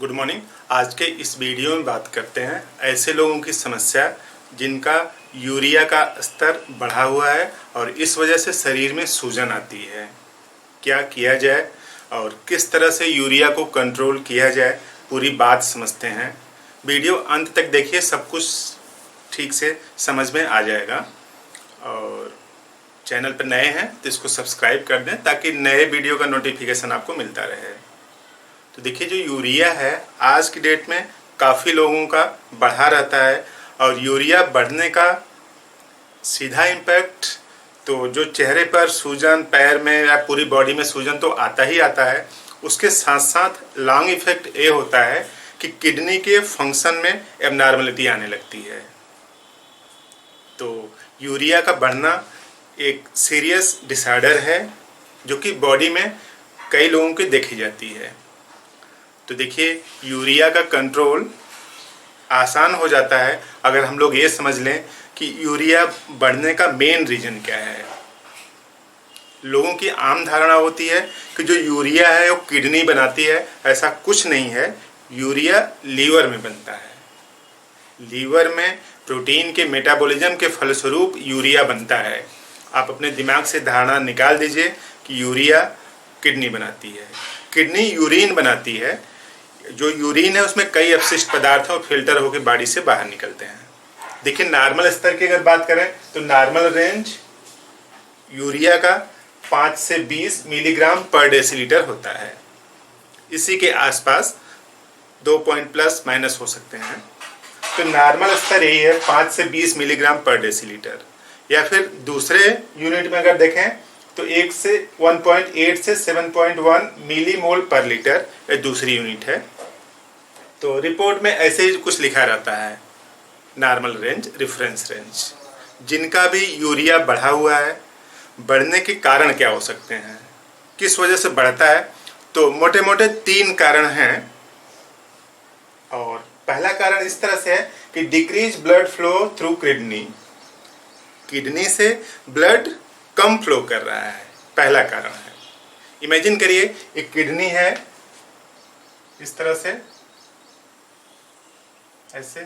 Good morning. आज के इस वीडियो में बात करते हैं ऐसे लोगों की समस्या जिनका यूरिया का स्तर बढ़ा हुआ है और इस वजह से शरीर में सूजन आती है। क्या किया जाए और किस तरह से यूरिया को कंट्रोल किया जाए, पूरी बात समझते हैं। वीडियो अंत तक देखिए, सब कुछ ठीक से समझ में आ जाएगा। और चैनल पर नए हैं तो इसको सब्सक्राइब कर दें ताकि नए वीडियो का नोटिफिकेशन आपको मिलता रहे। तो देखिए, जो यूरिया है आज की डेट में काफ़ी लोगों का बढ़ा रहता है और यूरिया बढ़ने का सीधा इम्पैक्ट तो जो चेहरे पर सूजन, पैर में या पूरी बॉडी में सूजन तो आता ही आता है, उसके साथ साथ लॉन्ग इफेक्ट ये होता है कि किडनी के फंक्शन में एबनॉर्मलिटी आने लगती है। तो यूरिया का बढ़ना एक सीरियस डिसऑर्डर है जो कि बॉडी में कई लोगों की देखी जाती है। तो देखिए, यूरिया का कंट्रोल आसान हो जाता है अगर हम लोग ये समझ लें कि यूरिया बढ़ने का मेन रीज़न क्या है। लोगों की आम धारणा होती है कि जो यूरिया है वो किडनी बनाती है, ऐसा कुछ नहीं है। यूरिया लीवर में बनता है। लीवर में प्रोटीन के मेटाबॉलिज्म के फलस्वरूप यूरिया बनता है। आप अपने दिमाग से धारणा निकाल दीजिए कि यूरिया किडनी बनाती है। किडनी यूरिन बनाती है। जो यूरिन है उसमें कई अपशिष्ट पदार्थ और फिल्टर होकर बॉडी से बाहर निकलते हैं। देखिए, नॉर्मल स्तर की अगर बात करें तो नॉर्मल रेंज यूरिया का 5 से 20 मिलीग्राम पर डेसीलीटर होता है। इसी के आसपास 2 पॉइंट प्लस माइनस हो सकते हैं। तो नॉर्मल स्तर यही है, 5 से 20 मिलीग्राम पर डेसीलीटर। या फिर दूसरे यूनिट में अगर देखें तो 1 से 1.8 से 7.1 मिलीमोल पर लीटर, ये दूसरी यूनिट है। तो रिपोर्ट में ऐसे ही कुछ लिखा रहता है, नॉर्मल रेंज, रेफरेंस रेंज। जिनका भी यूरिया बढ़ा हुआ है, बढ़ने के कारण क्या हो सकते हैं, किस वजह से बढ़ता है, तो मोटे मोटे 3 कारण हैं। और पहला कारण इस तरह से है कि decrease blood flow through kidney. Kidney से ब्लड कम फ्लो कर रहा है, पहला कारण है। इमेजिन करिए, एक किडनी है इस तरह से, ऐसे।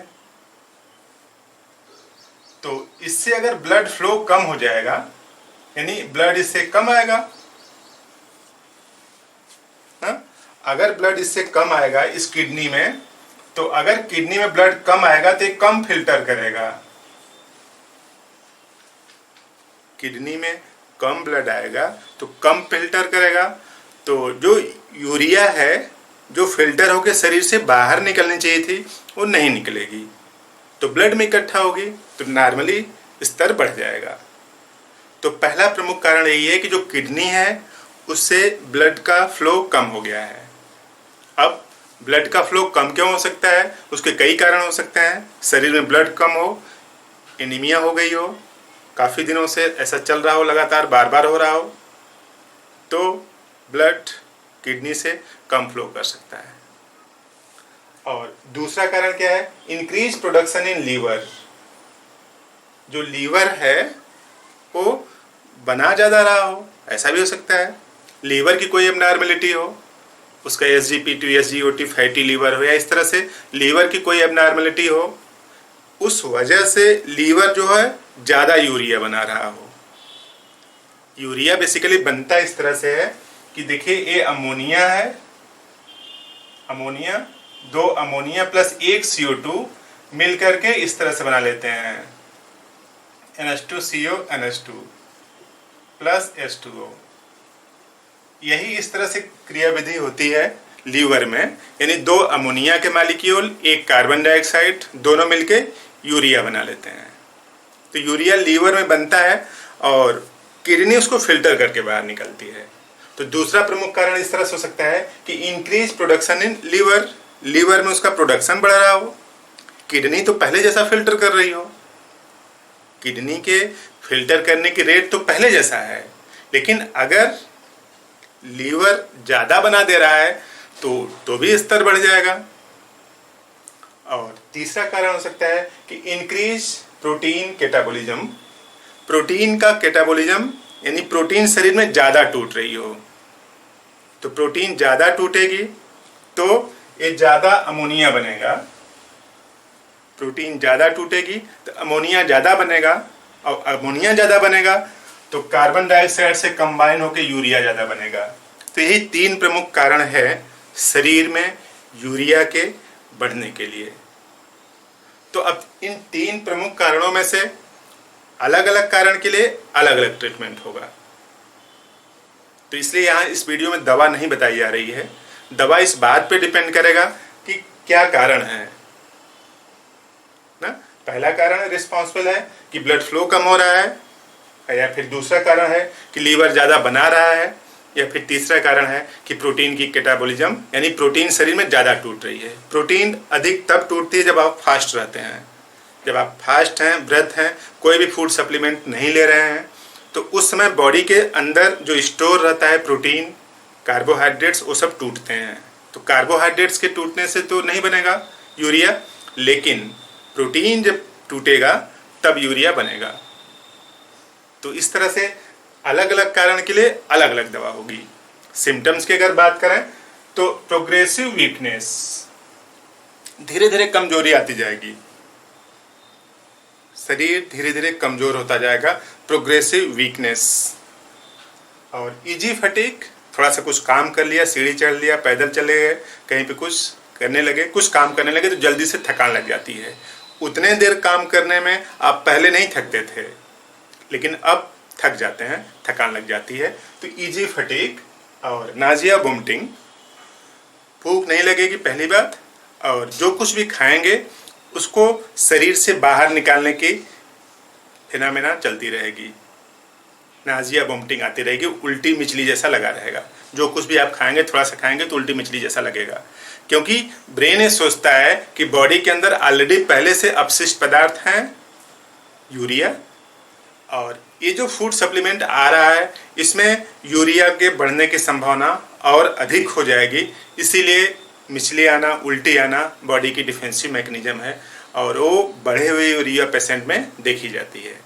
तो इससे अगर ब्लड फ्लो कम हो जाएगा, यानी ब्लड इससे कम आएगा, हाँ? अगर ब्लड इससे कम आएगा इस किडनी में, तो अगर किडनी में ब्लड कम आएगा तो ये कम फिल्टर करेगा। किडनी में कम ब्लड आएगा तो कम फिल्टर करेगा। तो जो यूरिया है, जो फिल्टर होकर शरीर से बाहर निकलनी चाहिए थी, वो नहीं निकलेगी, तो ब्लड में इकट्ठा होगी, तो नॉर्मली स्तर बढ़ जाएगा। तो पहला प्रमुख कारण यही है कि जो किडनी है उससे ब्लड का फ्लो कम हो गया है। अब ब्लड का फ्लो कम क्यों हो सकता है, उसके कई कारण हो सकते हैं। शरीर में ब्लड कम हो, एनीमिया हो गई हो, काफ़ी दिनों से ऐसा चल रहा हो, लगातार बार बार हो रहा हो, तो ब्लड किडनी से कम फ्लो कर सकता है। और दूसरा कारण क्या है, इंक्रीज प्रोडक्शन इन लीवर। जो लीवर है वो बना ज़्यादा रहा हो, ऐसा भी हो सकता है। लीवर की कोई एबनॉर्मलिटी हो, उसका SGP2, SGOT फैटी लीवर हो, या इस तरह से लीवर की कोई एबनॉर्मलिटी हो, उस वजह से लीवर जो है ज़्यादा यूरिया बना रहा हो। यूरिया बेसिकली बनता इस तरह से है कि देखिए, ये अमोनिया है, अमोनिया, 2 अमोनिया प्लस 1 CO2 मिल करके इस तरह से बना लेते हैं, NH2CO NH2 प्लस H2O। यही इस तरह से क्रियाविधि होती है लीवर में, यानी 2 अमोनिया के मॉलिक्यूल, 1 कार्बन डाइऑक्साइड, दोनों मिलके यूरिया बना लेते हैं। तो यूरिया लीवर में बनता है और किडनी उसको फिल्टर करके बाहर निकलती है। तो दूसरा प्रमुख कारण इस तरह से हो सकता है कि increase production in liver. Liver में उसका प्रोडक्शन बढ़ रहा हो, किडनी तो पहले जैसा फिल्टर कर रही हो। किडनी के फिल्टर करने की रेट तो पहले जैसा है, लेकिन अगर लीवर ज़्यादा बना दे रहा है तो भी स्तर बढ़ जाएगा। और तीसरा कारण हो सकता है कि इंक्रीज प्रोटीन कैटाबॉलिज्म। प्रोटीन का कैटाबॉलिज्म यानी प्रोटीन शरीर में ज़्यादा टूट रही हो, तो प्रोटीन ज़्यादा टूटेगी तो ये ज़्यादा अमोनिया बनेगा, प्रोटीन ज़्यादा टूटेगी तो अमोनिया ज़्यादा बनेगा, और अमोनिया ज़्यादा बनेगा तो कार्बन डाइऑक्साइड से कंबाइन होकर यूरिया ज़्यादा बनेगा। तो यही 3 प्रमुख कारण है शरीर में यूरिया के बढ़ने के लिए। तो अब इन 3 प्रमुख कारणों में से अलग अलग कारण के लिए अलग अलग ट्रीटमेंट होगा। तो इसलिए यहाँ इस वीडियो में दवा नहीं बताई जा रही है। दवा इस बात पे डिपेंड करेगा कि क्या कारण है ना। पहला कारण रिस्पॉन्सिबल है कि ब्लड फ्लो कम हो रहा है, या फिर दूसरा कारण है कि लीवर ज़्यादा बना रहा है, या फिर तीसरा कारण है कि प्रोटीन की कैटाबॉलिज्म यानी प्रोटीन शरीर में ज़्यादा टूट रही है। प्रोटीन अधिक तब टूटती है जब आप फास्ट रहते हैं। जब आप फास्ट हैं, व्रत हैं, कोई भी फूड सप्लीमेंट नहीं ले रहे हैं, तो उस समय बॉडी के अंदर जो स्टोर रहता है प्रोटीन, कार्बोहाइड्रेट्स, वो सब टूटते हैं। तो कार्बोहाइड्रेट्स के टूटने से तो नहीं बनेगा यूरिया, लेकिन प्रोटीन जब टूटेगा तब यूरिया बनेगा। तो इस तरह से अलग अलग कारण के लिए अलग अलग दवा होगी। सिम्टम्स की अगर बात करें तो प्रोग्रेसिव वीकनेस, धीरे धीरे कमजोरी आती जाएगी, शरीर धीरे धीरे कमजोर होता जाएगा, प्रोग्रेसिव वीकनेस। और इजी फटीग, थोड़ा सा कुछ काम कर लिया, सीढ़ी चढ़ लिया, पैदल चले गए, कहीं पे कुछ करने लगे, कुछ काम करने लगे तो जल्दी से थकान लग जाती है। उतने देर काम करने में आप पहले नहीं थकते थे, लेकिन अब थक जाते हैं, थकान लग जाती है। तो इजी फटीग और नाजिया वोमिटिंग, भूख नहीं लगेगी पहली बात, और जो कुछ भी खाएंगे उसको शरीर से बाहर निकालने की फिनोमेना चलती रहेगी। नाजिया वोमिटिंग आती रहेगी, उल्टी मिचली जैसा लगा रहेगा। जो कुछ भी आप खाएंगे, थोड़ा सा खाएंगे तो उल्टी मिचली जैसा लगेगा, क्योंकि ब्रेन ये सोचता है कि बॉडी के अंदर ऑलरेडी पहले से अपशिष्ट पदार्थ हैं यूरिया, और ये जो फूड सप्लीमेंट आ रहा है इसमें यूरिया के बढ़ने की संभावना और अधिक हो जाएगी। इसीलिए मिचली आना, उल्टी आना बॉडी की डिफेंसिव मैकेनिज्म है, और वो बढ़े हुए यूरिया पेशेंट में देखी जाती है।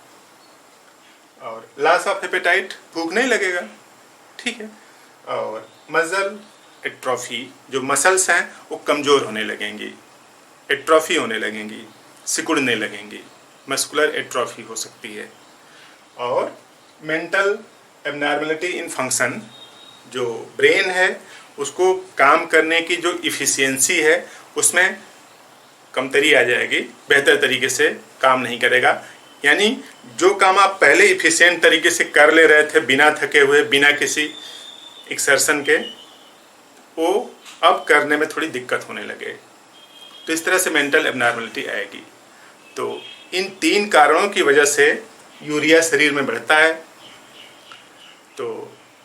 और लॉस ऑफ एपेटाइट, भूख नहीं लगेगा, ठीक है। और मसल एट्रोफी, जो मसल्स हैं वो कमज़ोर होने लगेंगी, एट्रोफी होने लगेंगी, सिकुड़ने लगेंगी, मस्कुलर एट्रोफी हो सकती है। और मेंटल एबनॉर्मलिटी इन फंक्शन, जो ब्रेन है उसको काम करने की जो इफ़िशियंसी है उसमें कमतरी आ जाएगी, बेहतर तरीके से काम नहीं करेगा। यानी जो काम आप पहले इफ़िशियंट तरीके से कर ले रहे थे बिना थके हुए, बिना किसी एक्सर्शन के, वो अब करने में थोड़ी दिक्कत होने लगे। तो इस तरह से मेंटल एबनॉर्मलिटी आएगी। तो इन 3 कारणों की वजह से यूरिया शरीर में बढ़ता है। तो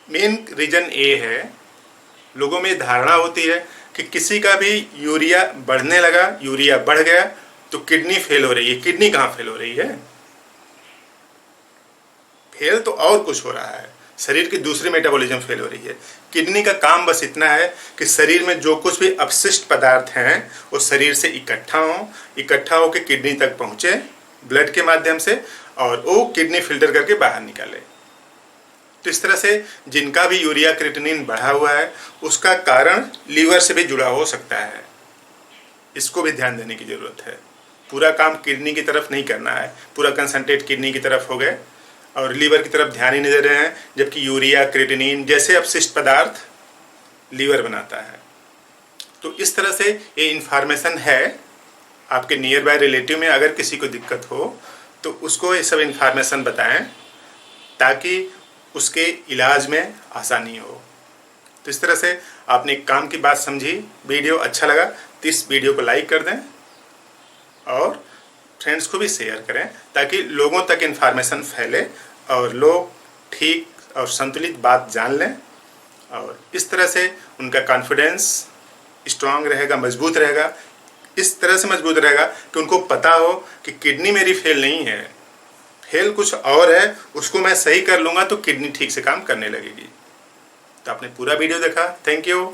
मेन रीज़न ये है, लोगों में धारणा होती है कि किसी का भी यूरिया बढ़ने लगा, यूरिया बढ़ गया तो किडनी फेल हो रही है। किडनी कहाँ फेल हो रही है? फेल तो और कुछ हो रहा है, शरीर की दूसरी मेटाबॉलिज्म फेल हो रही है। किडनी का काम बस इतना है कि शरीर में जो कुछ भी अपशिष्ट पदार्थ हैं वो शरीर से इकट्ठा हो के किडनी तक पहुँचे ब्लड के माध्यम से, और वो किडनी फिल्टर करके बाहर निकाले। तो इस तरह से जिनका भी यूरिया क्रिएटिनिन बढ़ा हुआ है उसका कारण लीवर से भी जुड़ा हो सकता है। इसको भी ध्यान देने की ज़रूरत है। पूरा काम किडनी की तरफ नहीं करना है, पूरा कंसंट्रेट किडनी की तरफ हो गए और लीवर की तरफ ध्यान ही नहीं दे रहे हैं, जबकि यूरिया क्रिएटिनिन जैसे अपशिष्ट पदार्थ लीवर बनाता है। तो इस तरह से ये इन्फॉर्मेशन है। आपके नियर बाय रिलेटिव में अगर किसी को दिक्कत हो तो उसको ये सब इन्फॉर्मेशन बताएं, ताकि उसके इलाज में आसानी हो। तो इस तरह से आपने एक काम की बात समझी। वीडियो अच्छा लगा तो इस वीडियो को लाइक कर दें और फ्रेंड्स को भी शेयर करें, ताकि लोगों तक इन्फॉर्मेशन फैले और लोग ठीक और संतुलित बात जान लें, और इस तरह से उनका कॉन्फिडेंस स्ट्रांग रहेगा, मजबूत रहेगा। इस तरह से मजबूत रहेगा कि उनको पता हो कि किडनी मेरी फेल नहीं है, फेल कुछ और है, उसको मैं सही कर लूँगा तो किडनी ठीक से काम करने लगेगी। तो आपने पूरा वीडियो देखा, थैंक यू।